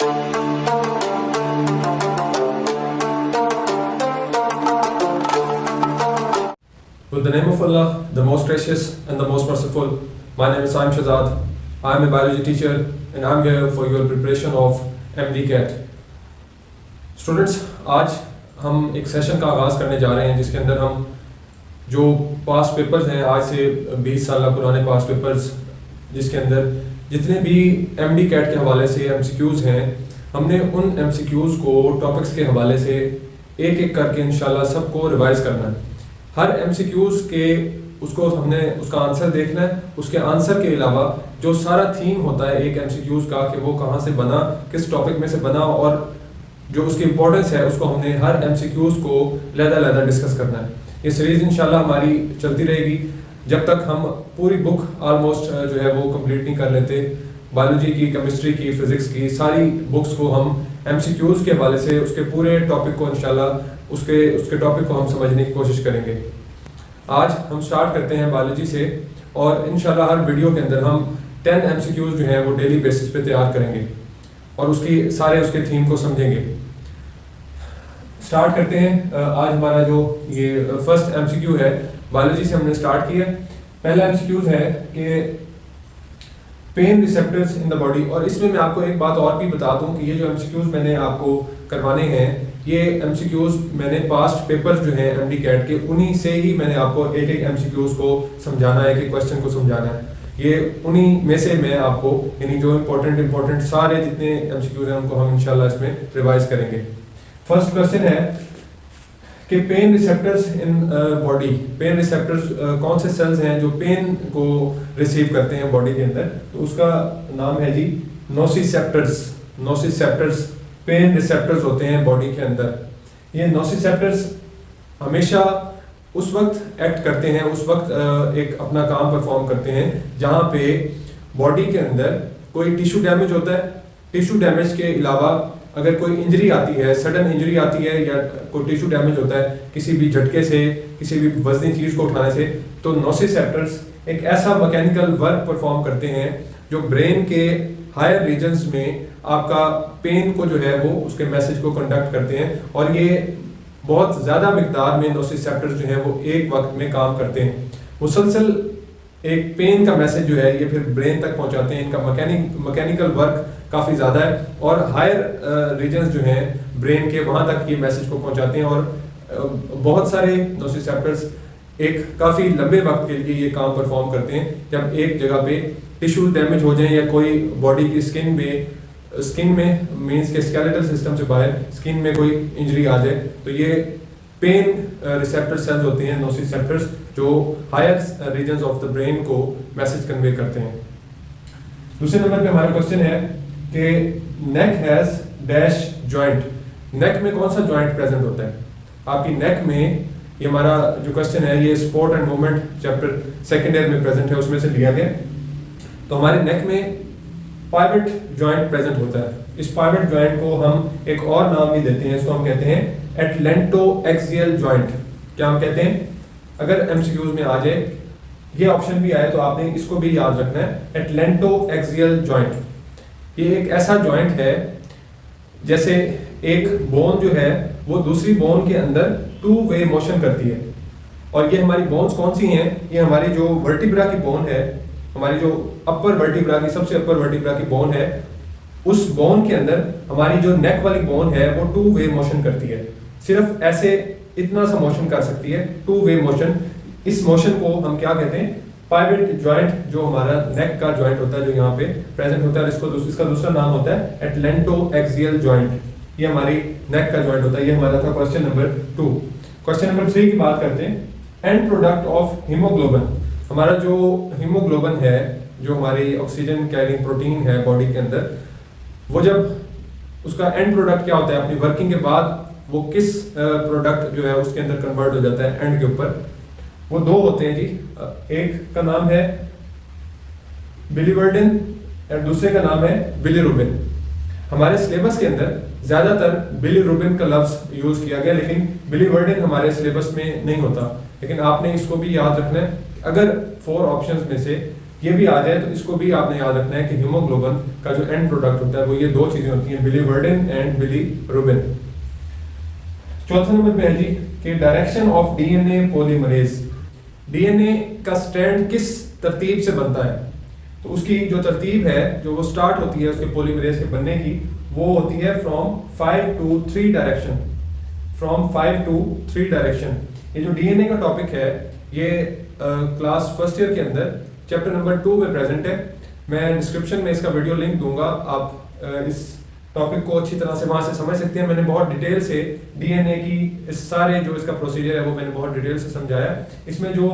With the name of Allah, the most gracious and the most merciful, my name is Saim Shahzad. I am a biology teacher and I am here for your preparation of MD-CAT. Students, आज हम एक session का आगाज़ करने जा रहे हैं जिसके अंदर हम जो पास्ट पेपर्स हैं, आज से 20 साल पुराने पास्ट पेपर्स, जिसके अंदर जितने भी MD-CAT के हवाले से MCQs हैं, हमने उन MCQs को टॉपिक्स के हवाले से एक एक करके इंशाल्लाह सबको रिवाइज करना है। हर MCQs के हमने उसका आंसर देखना है। उसके आंसर के अलावा जो सारा थीम होता है एक MCQs का कि वो कहाँ से बना, किस टॉपिक में से बना और जो उसकी इम्पोर्टेंस है उसको हमने हर MCQs को लहदा डिस्कस करना है। ये सीरीज़ इंशाल्लाह हमारी चलती रहेगी जब तक हम पूरी बुक ऑलमोस्ट जो है वो कंप्लीट नहीं कर लेते। बायोलॉजी की, केमिस्ट्री की, फिज़िक्स की सारी बुक्स को हम MCQs के हवाले से उसके पूरे टॉपिक को इंशाल्लाह उसके टॉपिक को हम समझने की कोशिश करेंगे। आज हम स्टार्ट करते हैं बायोलॉजी से और इंशाल्लाह हर वीडियो के अंदर हम 10 MCQs जो हैं वो डेली बेसिस पे तैयार करेंगे और उसके थीम को समझेंगे। स्टार्ट करते हैं। आज हमारा जो ये फर्स्ट MCQ है बायोलॉजी से हमने स्टार्ट किया। पहला MCQ है कि pen receptors in the body, और इसमें मैं आपको एक बात और भी बता दूं कि ये जो MCQs मैंने आपको करवाने हैं ये MCQs मैंने पास्ट पेपर्स जो हैं MD-CAT के उन्हीं से ही मैंने आपको एक MCQs को समझाना है, एक क्वेश्चन को समझाना है। ये उन्हीं में से मैं आपको यानी जो इम्पोर्टेंट सारे जितने MCQs हैं उनको हम इंशाल्लाह इसमें रिवाइज करेंगे। फर्स्ट क्वेश्चन है कि pen receptors in body, pen receptors कौन से सेल्स हैं जो पेन को रिसीव करते हैं बॉडी के अंदर, तो उसका नाम है जी नोसिसेप्टर्स। पेन रिसेप्टर्स होते हैं बॉडी के अंदर। ये नोसिसेप्टर्स हमेशा उस वक्त एक्ट करते हैं, उस वक्त एक अपना काम परफॉर्म करते हैं जहाँ पे बॉडी के अंदर कोई टिश्यू डैमेज होता है। टिश्यू डैमेज के अलावा अगर कोई इंजरी आती है, सडन इंजरी आती है या कोई टिश्यू डैमेज होता है किसी भी झटके से, किसी भी वजनी चीज़ को उठाने से, तो नोसिसेप्टर्स एक ऐसा मैकेनिकल वर्क परफॉर्म करते हैं जो ब्रेन के हायर रीजन्स में आपका पेन को जो है वो उसके मैसेज को कंडक्ट करते हैं और ये बहुत ज़्यादा मिकदार में नोसिसेप्टर्स जो है वो एक वक्त में काम करते हैं। मुसलसल एक पेन का मैसेज जो है ये फिर ब्रेन तक पहुंचाते हैं। इनका मैकेनिकल वर्क काफ़ी ज़्यादा है और हायर रीजन्स जो हैं ब्रेन के वहाँ तक ये मैसेज को पहुंचाते हैं और बहुत सारे नोसिसेप्टर्स एक काफ़ी लंबे वक्त के लिए ये काम परफॉर्म करते हैं। जब एक जगह पे टिश्यू डैमेज हो जाए या कोई बॉडी की स्किन में मीन्स के स्केलेटल सिस्टम से बाहर स्किन में कोई इंजरी आ जाए तो ये पेन रिसेप्टर सेल्स होते हैं नोसिसेप्टर्स जो higher regions of the brain को मैसेज कन्वे करते हैं। दूसरे नंबर पे हमारा क्वेश्चन है कि neck has dash joint. Neck में कौन सा जॉइंट प्रेजेंट होता है आपकी नेक में? ये हमारा जो क्वेश्चन है ये sport and movement chapter second year में प्रेजेंट है, उसमें से लिया गया। तो हमारे नेक में पाइवट जॉइंट प्रेजेंट होता है। इस पाइवट जॉइंट को हम एक और नाम भी देते हैं, इसको हम कहते हैं एटलेंटोएक्सियल जॉइंट। क्या हम कहते हैं? अगर MCQs में आ जाए ये ऑप्शन भी आए तो आपने इसको भी याद रखना है, एटलेंटोएक्सियल जॉइंट। ये एक ऐसा जॉइंट है जैसे एक बोन जो है वो दूसरी बोन के अंदर टू वे मोशन करती है। और ये हमारी बोन्स कौन सी हैं? ये हमारी जो वर्टिब्रा की बोन है, हमारी जो अपर वर्टिब्रा की सबसे अपर वर्टिब्रा की बोन है, उस बोन के अंदर हमारी जो नेक वाली बोन है वो टू वे मोशन करती है। सिर्फ ऐसे इतना सा मोशन कर सकती है, टू वे मोशन। इस मोशन को हम क्या कहते हैं? पाइवट जॉइंट, जो हमारा नेक का जॉइंट होता है जो यहाँ पे प्रेजेंट होता है। इसका दूसरा नाम होता है एटलेंटोएक्सियल जॉइंट। ये हमारी नेक का जॉइंट होता है। ये हमारा था क्वेश्चन नंबर 2। क्वेश्चन नंबर 3 की बात करते हैं। And product of haemoglobin. हमारा जो हीमोग्लोबिन है, जो हमारी ऑक्सीजन कैरिंग प्रोटीन है बॉडी के अंदर, वो जब उसका एंड प्रोडक्ट क्या होता है अपनी वर्किंग के बाद वो किस प्रोडक्ट जो है उसके अंदर कन्वर्ट हो जाता है एंड के ऊपर? वो दो होते हैं जी। एक का नाम है बिलीवर्डिन और दूसरे का नाम है बिलीरुबिन। हमारे सिलेबस के अंदर ज्यादातर बिलीरुबिन का लफ्ज यूज किया गया, लेकिन बिलीवर्डिन हमारे सिलेबस में नहीं होता। लेकिन आपने इसको भी याद रखना है। अगर 4 ऑप्शंस में से ये भी आ जाए तो इसको भी आपने याद रखना है कि हीमोग्लोबिन का जो एंड प्रोडक्ट होता है वो ये दो चीजें होती हैं, बिलीवर्डिन एंड बिलीरुबिन। चौथे नंबर पे है जी कि direction of DNA polymerase, DNA का स्ट्रैंड किस तरतीब से बनता है। तो उसकी जो तरतीब है जो वो स्टार्ट होती है उसके पॉलीमरेज के बनने की, वो होती है from 5 to 3 direction, from 5 to 3 direction. ये जो डीएनए का टॉपिक है ये क्लास फर्स्ट ईयर के अंदर चैप्टर नंबर 2 में प्रेजेंट है। मैं डिस्क्रिप्शन में इसका वीडियो लिंक दूंगा, आप इस टॉपिक को अच्छी तरह से वहां से समझ सकते हैं। मैंने बहुत डिटेल से डीएनए की इस सारे जो इसका प्रोसीजर है वो मैंने बहुत डिटेल से समझाया। इसमें जो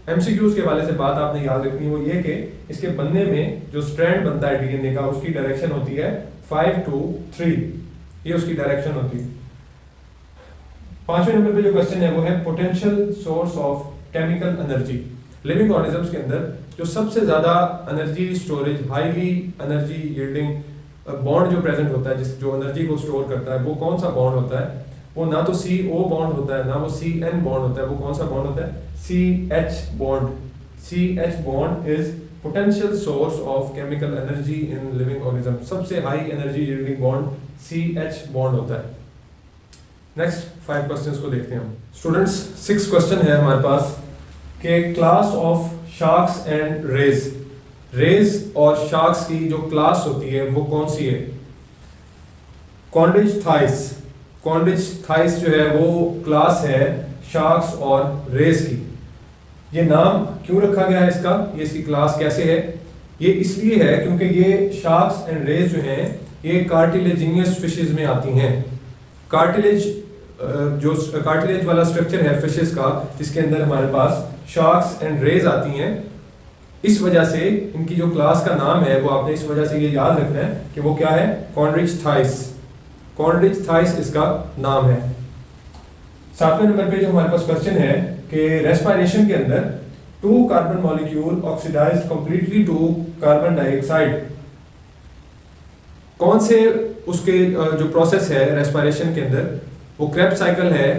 एमसीक्यूज के वाले से बात आपने याद रखनी है वो ये कि इसके बनने में जो स्ट्रैंड बनता है डीएनए का उसकी डायरेक्शन होती है 5 to 3, ये उसकी डायरेक्शन होती है। पांचवें नंबर पे जो क्वेश्चन है वो है potential source of chemical energy. Living organisms के अंदर जो सबसे ज्यादा energy storage, highly energy yielding bond जो प्रेजेंट होता है, जिस जो एनर्जी को स्टोर करता है, वो कौन सा बॉन्ड होता है? वो ना तो CO बॉन्ड होता है ना वो CN बॉन्ड होता है। वो कौन सा बॉन्ड होता है? CH bond. CH bond is potential source of chemical energy in living organism. सबसे high energy yielding bond CH bond होता है। नेक्स्ट 5 क्वेश्चंस को देखते हैं हम स्टूडेंट्स। 6 क्वेश्चन है हमारे पास कि class of sharks and rays, rays और शार्क्स की जो क्लास होती है वो कौन सी है? कॉन्ड्रिच थाइस, कॉन्ड्रिच थाइस जो है वो क्लास है शार्क्स और रेज की। ये नाम क्यों रखा गया है इसका, ये इसकी क्लास कैसे है? ये इसलिए है क्योंकि ये शार्क्स एंड रेज जो हैं ये कार्टिलेजिनियस फिशेस में आती हैं। कार्टिलेज जो कार्टिलेज वाला स्ट्रक्चर है फिशेस का, जिसके अंदर हमारे पास शार्क्स एंड रेज आती हैं, इस वजह से इनकी जो क्लास का नाम है वो आपने इस वजह से ये याद रखना है कि वो क्या है? कॉन्ड्रिच थाइस। कॉन्ड्रिच थाइस इसका नाम है। 7वें नंबर पे जो हमारे पास क्वेश्चन है कि रेस्पिरेशन के अंदर 2 carbon molecule oxidise completely to carbon dioxide, कौन से उसके जो प्रोसेस है रेस्पिरेशन के अंदर, वो क्रेब्स साइकिल है,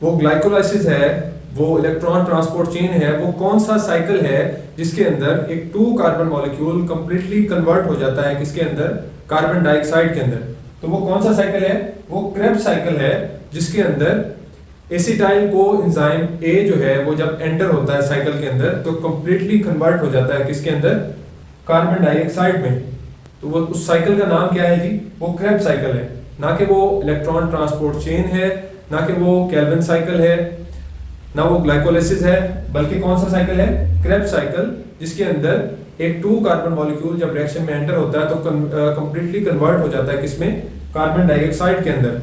वो ग्लाइकोलाइसिस है, वो इलेक्ट्रॉन ट्रांसपोर्ट चेन है, वो कौन सा साइकिल है जिसके अंदर एक 2 कार्बन मॉलिक्यूल कंप्लीटली कन्वर्ट हो जाता है किसके अंदर? कार्बन डाइऑक्साइड के अंदर। तो वो कौन सा साइकिल है? वो क्रेब्स साइकिल है, जिसके अंदर एसिटाइल को एंजाइम A जो है वो जब एंटर होता है साइकिल के अंदर तो कंप्लीटली कन्वर्ट हो जाता है किसके अंदर? कार्बन डाइऑक्साइड में। तो वो उस साइकिल का नाम क्या है जी? वो क्रेब्स साइकिल है, ना कि वो इलेक्ट्रॉन ट्रांसपोर्ट चेन है, ना कि वो कैल्विन साइकिल है, ना वो ग्लाइकोलाइसिस है, बल्कि कौन सा साइकिल है? क्रेब्स साइकिल, जिसके अंदर एक 2 कार्बन मॉलिक्यूल जब रिएक्शन में एंटर होता है तो कंप्लीटली कन्वर्ट हो जाता है किसमें? कार्बन डाइऑक्साइड के अंदर।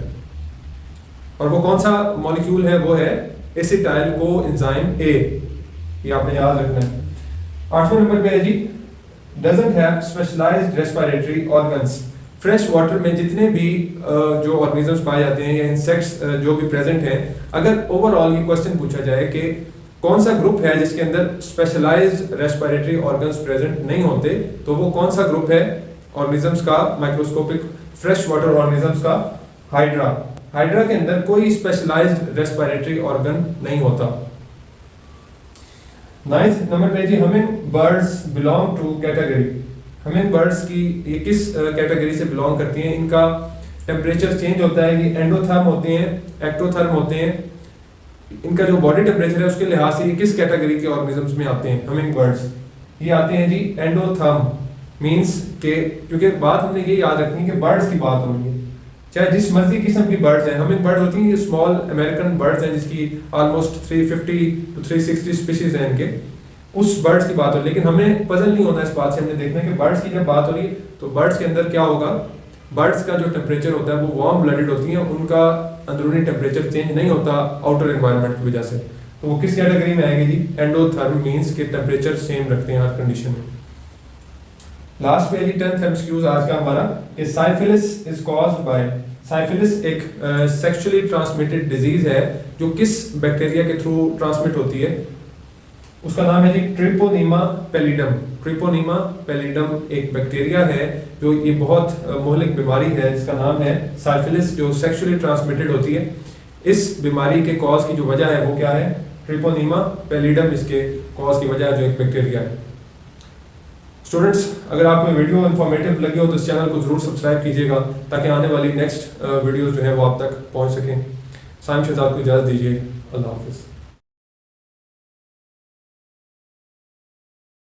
और वो कौन सा मॉलिक्यूल है? वो है एसिटाइल को एंजाइम A। ये आपने याद रखना है। 8वें नंबर पे है जी doesn't have specialised respiratory organs. Fresh water में जितने भी जो ऑर्गेनिजम्स पाए जाते हैं या इंसेक्ट्स जो भी प्रेजेंट हैं, अगर ओवरऑल ये क्वेश्चन पूछा जाए कि कौन सा ग्रुप है जिसके अंदर स्पेशलाइज्ड रेस्पिरेटरी ऑर्गन्स प्रेजेंट नहीं होते, तो वो कौन सा ग्रुप है ऑर्गेनिजम्स का? माइक्रोस्कोपिक फ्रेश वाटर ऑर्गेनिजम्स का हाइड्रा। हाइड्रा के अंदर कोई स्पेशलाइज्ड रेस्पिरेटरी ऑर्गन नहीं होता। 9th नंबर पे जी humming birds belong to category. Humming birds की ये किस कैटेगरी से बिलोंग करती हैं? इनका टेम्परेचर चेंज होता है, ये एंडोथर्म होते हैं, एक्टोथर्म होते हैं। इनका जो बॉडी टेम्परेचर है उसके लिहाज से ये किस कैटेगरी के ऑर्गेनिजम्स में आते हैं? हमिंग बर्ड्स ये आते हैं जी एंडोथर्म। मींस के क्योंकि बात हमने ये याद रखनी है कि बर्ड्स की बात हो रही है, चाहे जिस मर्जी किस्म की बर्ड्स हैं। हमिंग बर्ड होती हैं ये स्मॉल अमेरिकन बर्ड्स हैं जिसकी ऑलमोस्ट 350 to 360 स्पीशीज हैं इनके, उस बर्ड्स की बात हो। लेकिन हमें पजल नहीं होना इस बात से, हमने देखना है कि बर्ड्स की जब बात हो रही है तो बर्ड्स के अंदर क्या होगा? बर्ड्स का जो टेम्परेचर होता है वो वार्म ब्लडेड होती हैं, उनका अंदरूनी टेम्परेचर चेंज नहीं होता आउटर एनवायरनमेंट की वजह से। तो वो किस कैटेगरी में आएगी जी? एंडोथर्म। मींस के टेम्परेचर सेम रखते हैं हर कंडीशन में। लास्ट में जी 10th एमसीक्यूज आज का हमारा कि syphilis is caused by. Syphilis एक सेक्सुअली ट्रांसमिटेड डिजीज है जो किस बैक्टीरिया के थ्रू ट्रांसमिट होती है? उसका नाम है जी ट्रिपोनीमा पैलिडम। ट्रिपोनीमा पैलिडम एक बैक्टीरिया है जो ये बहुत मोहलिक बीमारी है जिसका नाम है साइफिलिस, जो सेक्सुअली ट्रांसमिटेड होती है। इस बीमारी के कॉज की जो वजह है वो क्या है? ट्रिपोनीमा पैलिडम इसके कॉज की वजह है, जो एक बैक्टीरिया है। स्टूडेंट्स, अगर आपको वीडियो इन्फॉर्मेटिव लगे हो तो इस चैनल को ज़रूर सब्सक्राइब कीजिएगा ताकि आने वाली नेक्स्ट वीडियोज़ जो है वो आप तक पहुँच सकें। साइम शहजाद को इजाज़त दीजिए। अल्लाह हाफिज़।